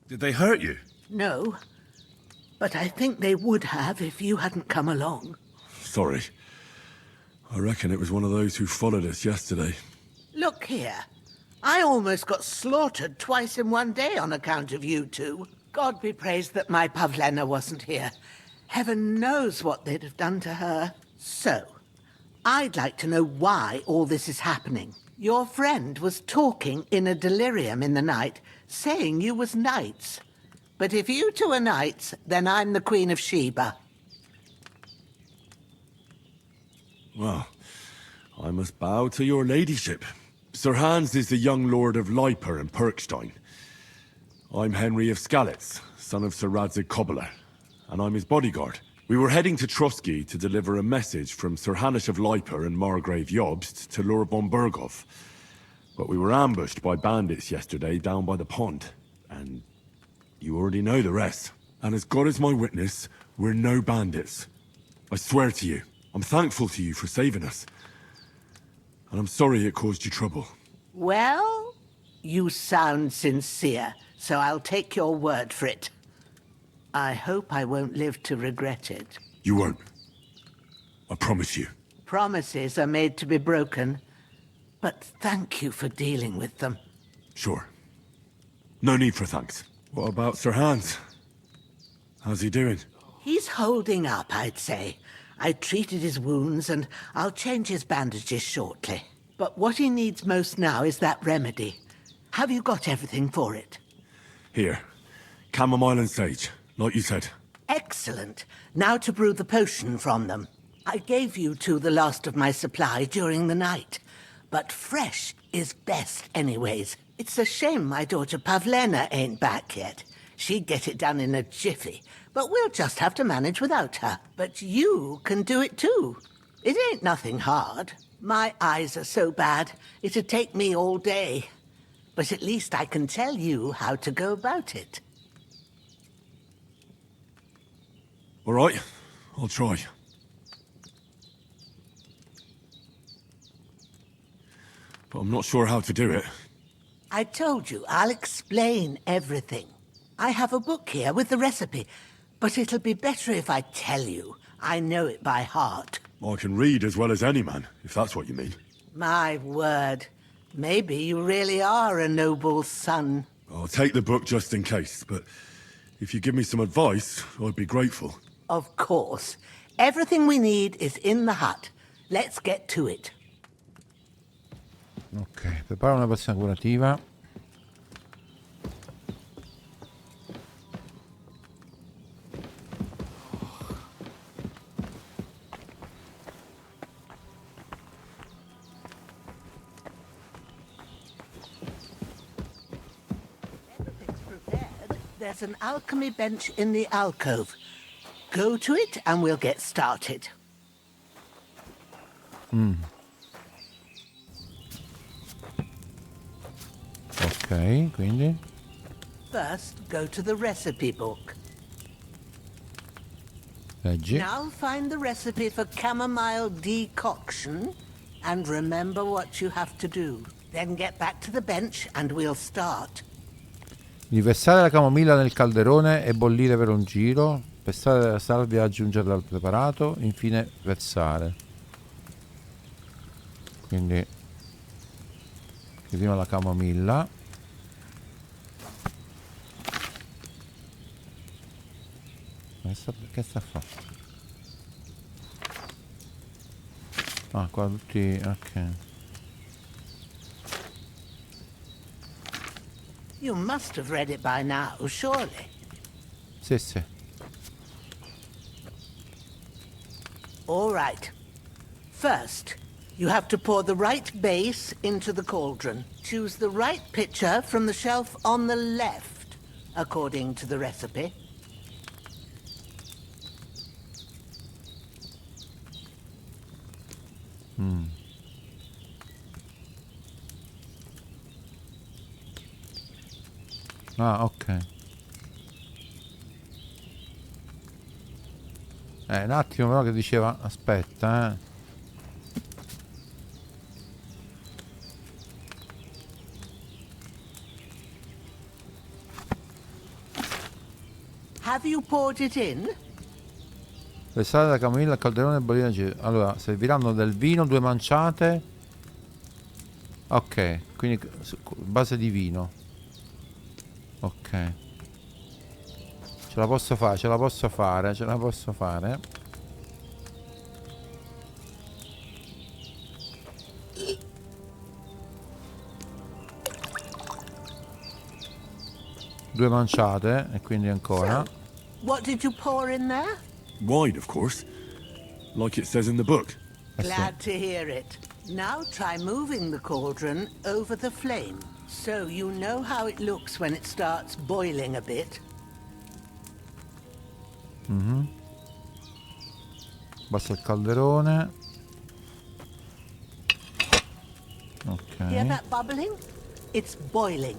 Did they hurt you? No, but I think they would have if you hadn't come along. Sorry. I reckon it was one of those who followed us yesterday. Look here. I almost got slaughtered twice in one day on account of you two. God be praised that my Pavlena wasn't here. Heaven knows what they'd have done to her. So, I'd like to know why all this is happening. Your friend was talking in a delirium in the night, saying you was knights. But if you two are knights, then I'm the Queen of Sheba. Well, I must bow to your ladyship. Sir Hans is the young lord of Leiper and Perkstein. I'm Henry of Skalitz, son of Sir Radzig Kobyla, and I'm his bodyguard. We were heading to Trusky to deliver a message from Sir Hanish of Leiper and Margrave Jobst to Lord von Berghoff. But we were ambushed by bandits yesterday down by the pond, and you already know the rest. And as God is my witness, we're no bandits. I swear to you, I'm thankful to you for saving us. And I'm sorry it caused you trouble. Well, you sound sincere, so I'll take your word for it. I hope I won't live to regret it. You won't. I promise you. Promises are made to be broken, but thank you for dealing with them. Sure. No need for thanks. What about Sir Hans? How's he doing? He's holding up, I'd say. I treated his wounds, and I'll change his bandages shortly. But what he needs most now is that remedy. Have you got everything for it? Here. Chamomile and sage, like you said. Excellent. Now to brew the potion from them. I gave you two the last of my supply during the night. But fresh is best anyways. It's a shame my daughter Pavlena ain't back yet. She'd get it done in a jiffy. But we'll just have to manage without her. But you can do it too. It ain't nothing hard. My eyes are so bad, it'd take me all day. But at least I can tell you how to go about it. All right, I'll try. But I'm not sure how to do it. I told you, I'll explain everything. I have a book here with the recipe, but it'll be better if I tell you. I know it by heart. I can read as well as any man, if that's what you mean. My word. Maybe you really are a noble son. I'll take the book just in case, but if you give me some advice, I'd be grateful. Of course. Everything we need is in the hut. Let's get to it. Ok, prepara una pozione curativa. There's an alchemy bench in the alcove. Go to it and we'll get started. Ok, quindi First, go to the recipe book. leggi. Now find the recipe for chamomile decoction and remember what you have to do. Then get back to the bench and we'll start. Riversare la camomilla nel calderone e bollire per un giro. Pestare la salvia e aggiungerla al preparato. Infine versare. Quindi prima la camomilla. Che sta a fare? Ah, qua tutti... ok. You must have read it by now, surely. Sì, sì. All right. First, you have to pour the right base into the cauldron. Choose the right pitcher from the shelf on the left, according to the recipe. Ah, ok. Un attimo però che diceva, aspetta, Have you poured it in? Le sale da camomilla, il calderone e bollina di... Allora, serviranno del vino, 2 manciate. Ok, quindi base di vino. Ok. Ce la posso fare, ce la posso fare, ce la posso fare. Due manciate e quindi ancora. So, what did you pour in there? Wine, of course. Like it says in the book. Glad to hear it. Now try moving the cauldron over the flame, so you know how it looks when it starts boiling a bit. Basta il calderone. Ok. Hear that bubbling? It's boiling.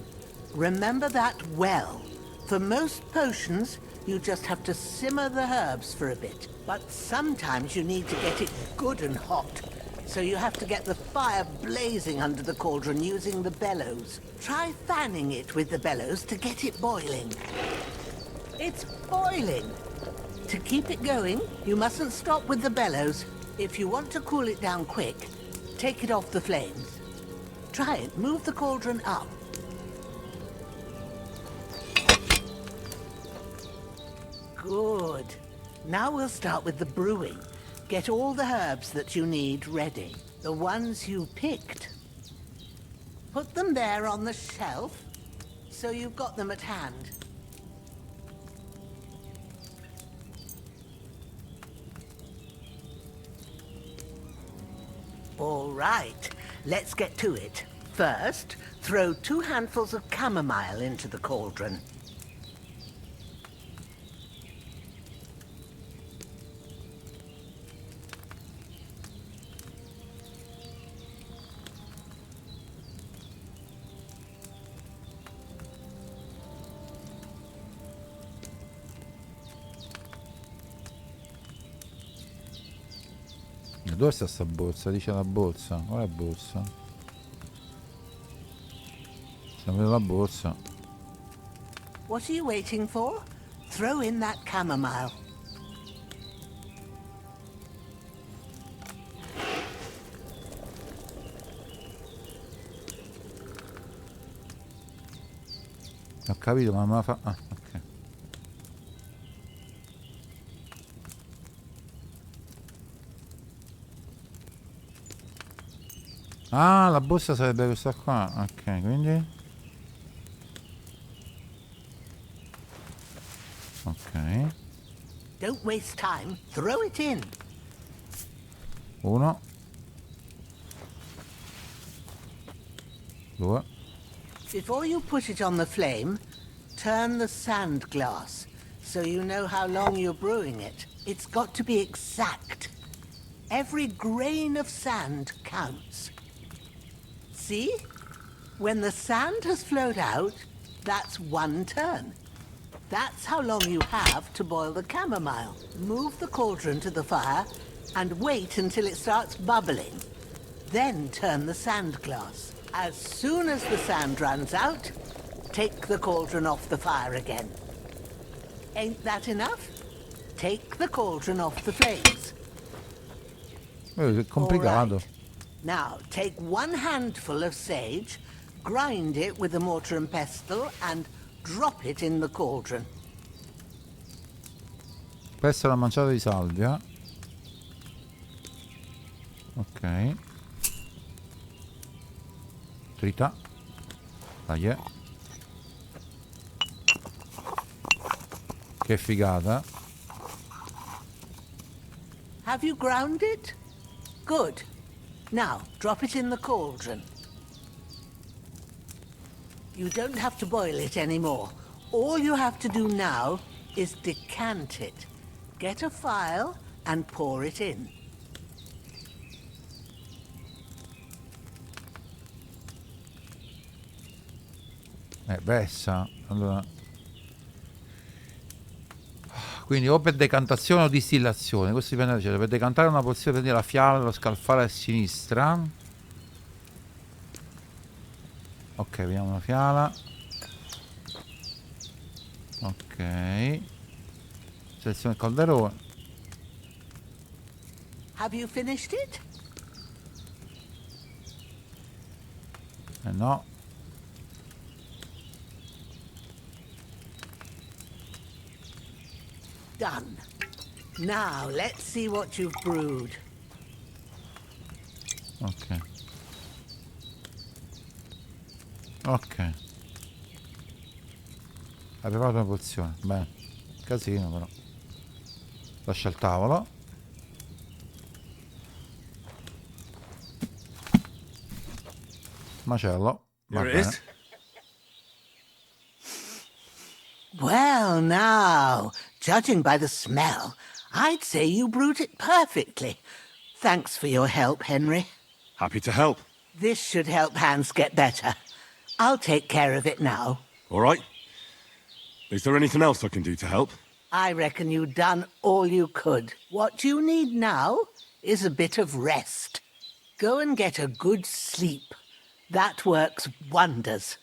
Remember that well. For most potions, you just have to simmer the herbs for a bit. But sometimes you need to get it good and hot. So you have to get the fire blazing under the cauldron using the bellows. Try fanning it with the bellows to get it boiling. It's boiling. To keep it going, you mustn't stop with the bellows. If you want to cool it down quick, take it off the flames. Try it. Move the cauldron up. Good. Now we'll start with the brewing. Get all the herbs that you need ready. The ones you picked. Put them there on the shelf, so you've got them at hand. All right, let's get to it. First, throw 2 handfuls of chamomile into the cauldron. Dove sta sta borsa? Dice la borsa. Qual è la borsa? Siamo nella borsa. What are you waiting for? Throw in that chamomile. Ho capito, ma me la fa... Ah, ok. Ah, la borsa sarebbe questa qua. Ok, quindi... Ok. Don't waste time. Throw it in. 1 2. Before you put it on the flame, turn the sand glass so you know how long you're brewing it. It's got to be exact. Every grain of sand counts. See? When the sand has flowed out, that's 1 turn. That's how long you have to boil the chamomile. Move the cauldron to the fire and wait until it starts bubbling. Then turn the sand glass. As soon as the sand runs out, take the cauldron off the fire again. Ain't that enough? Take the cauldron off the flames. È complicato. All right. Now, take 1 handful of sage, grind it with a mortar and pestle, and drop it in the cauldron. Questa è la manciata di salvia. Ok. Trita. Dai. Che figata. Have you ground it? Good. Now, drop it in the cauldron. You don't have to boil it anymore. All you have to do now is decant it. Get a phial and pour it in. Versa. Allora. Quindi o per decantazione o distillazione. Questo dipende da cioè, per decantare una pozione prendi la fiala, lo scalfare a sinistra. Ok, vediamo la fiala. Ok. Selezione il calderone. Have you finished it? No. Done. Now, let's see what you've brewed. Ok. Ok. Hai preparato una pozione. Bene. Casino però. Lascia il tavolo. Macello. Va Here it bene. is. Well, now, judging by the smell, I'd say you brewed it perfectly. Thanks for your help, Henry. Happy to help. This should help Hans get better. I'll take care of it now. All right. Is there anything else I can do to help? I reckon you've done all you could. What you need now is a bit of rest. Go and get a good sleep. That works wonders.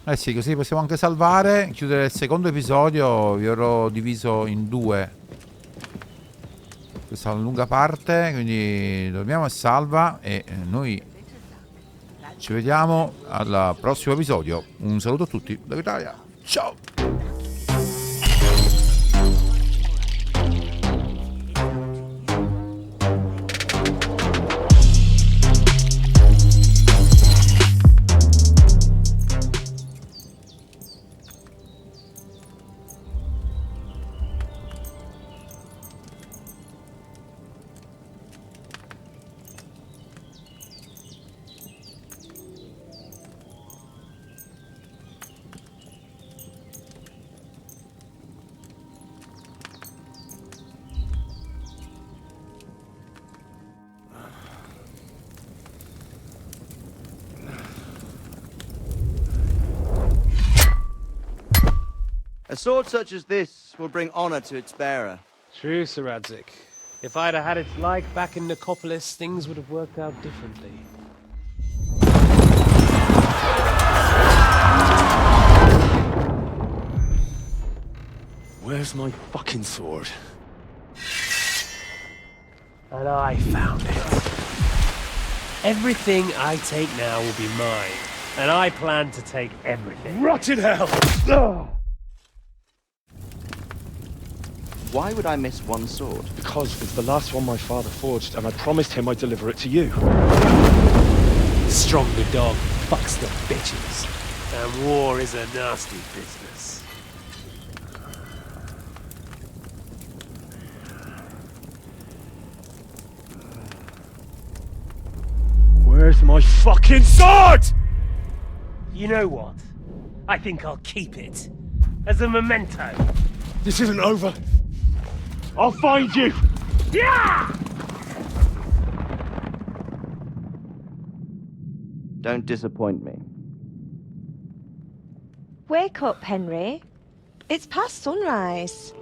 Eh sì, così possiamo anche salvare, chiudere il secondo episodio. Vi avrò diviso in 2 questa lunga parte, quindi dormiamo e salva e noi ci vediamo al prossimo episodio. Un saluto a tutti dall'Italia, ciao! A sword such as this will bring honor to its bearer. True, Sir Radzik. If I'd have had its like back in Nicopolis, things would have worked out differently. Where's my fucking sword? And I found it. Everything I take now will be mine, and I plan to take everything. Rotted hell! Ugh. Why would I miss one sword? Because it's the last one my father forged, and I promised him I'd deliver it to you. Stronger dog fucks the bitches, and war is a nasty business. Where's my fucking sword? You know what? I think I'll keep it. As a memento. This isn't over. I'll find you! Yeah! Don't disappoint me. Wake up, Henry. It's past sunrise.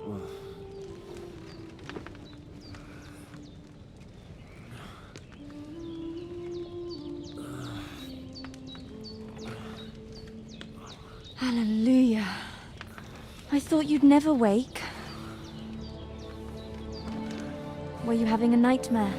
Hallelujah. I thought you'd never wake. Were you having a nightmare?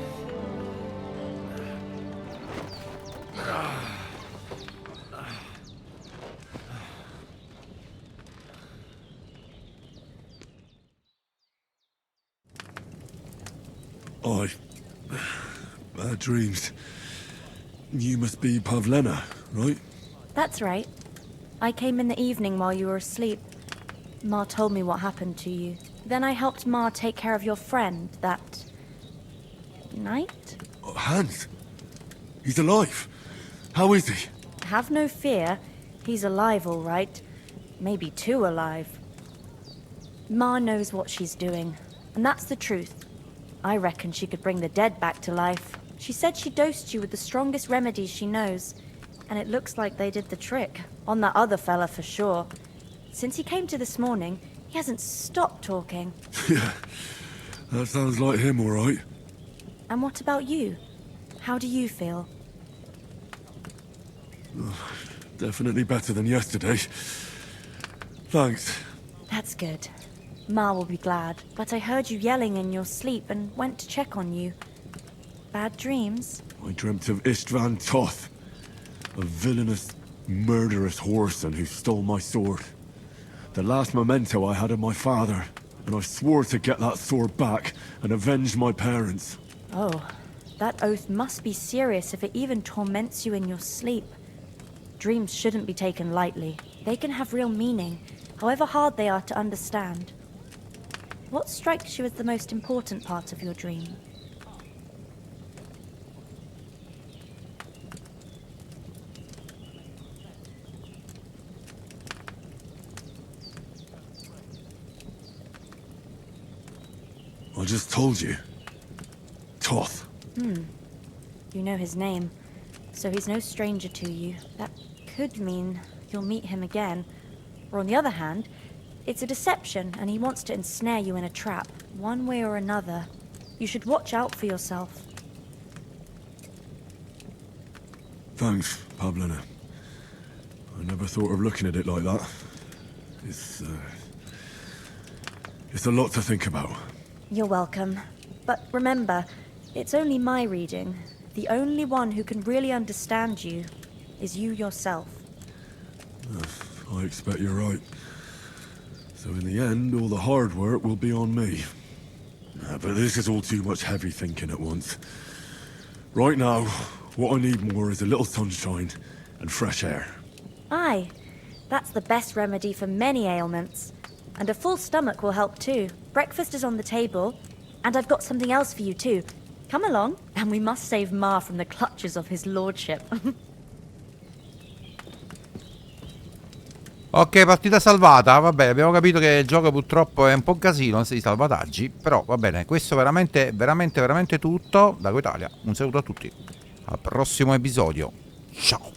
Bad dreams. You must be Pavlena, right? That's right. I came in the evening while you were asleep. Ma told me what happened to you. Then I helped Ma take care of your friend that night? Hans? He's alive. How is he? Have no fear. He's alive, all right. Maybe too alive. Ma knows what she's doing, and that's the truth. I reckon she could bring the dead back to life. She said she dosed you with the strongest remedies she knows, and it looks like they did the trick. On that other fella for sure. Since he came to this morning, he hasn't stopped talking. Yeah, that sounds like him, all right. And what about you? How do you feel? Definitely better than yesterday. Thanks. That's good. Ma will be glad, but I heard you yelling in your sleep and went to check on you. Bad dreams? I dreamt of Istvan Toth, a villainous, murderous whoreson who stole my sword. The last memento I had of my father, and I swore to get that sword back and avenge my parents. Oh, that oath must be serious if it even torments you in your sleep. Dreams shouldn't be taken lightly. They can have real meaning, however hard they are to understand. What strikes you as the most important part of your dream? I just told you. Toth. You know his name, so he's no stranger to you. That could mean you'll meet him again. Or on the other hand, it's a deception and he wants to ensnare you in a trap, one way or another. You should watch out for yourself. Thanks, Pavlena. I never thought of looking at it like that. It's a lot to think about. You're welcome. But remember, it's only my reading. The only one who can really understand you is you yourself. I expect you're right. So in the end, all the hard work will be on me. But this is all too much heavy thinking at once. Right now, what I need more is a little sunshine and fresh air. Aye, that's the best remedy for many ailments. And a full stomach will help too. Breakfast is on the table, and I've got something else for you too. Come along, and we must save Ma from the clutches of his lordship. Ok, partita salvata, va bene, abbiamo capito che il gioco purtroppo è un po' casino di salvataggi, però va bene, questo è veramente tutto da GoItalia. Un saluto a tutti, al prossimo episodio, ciao!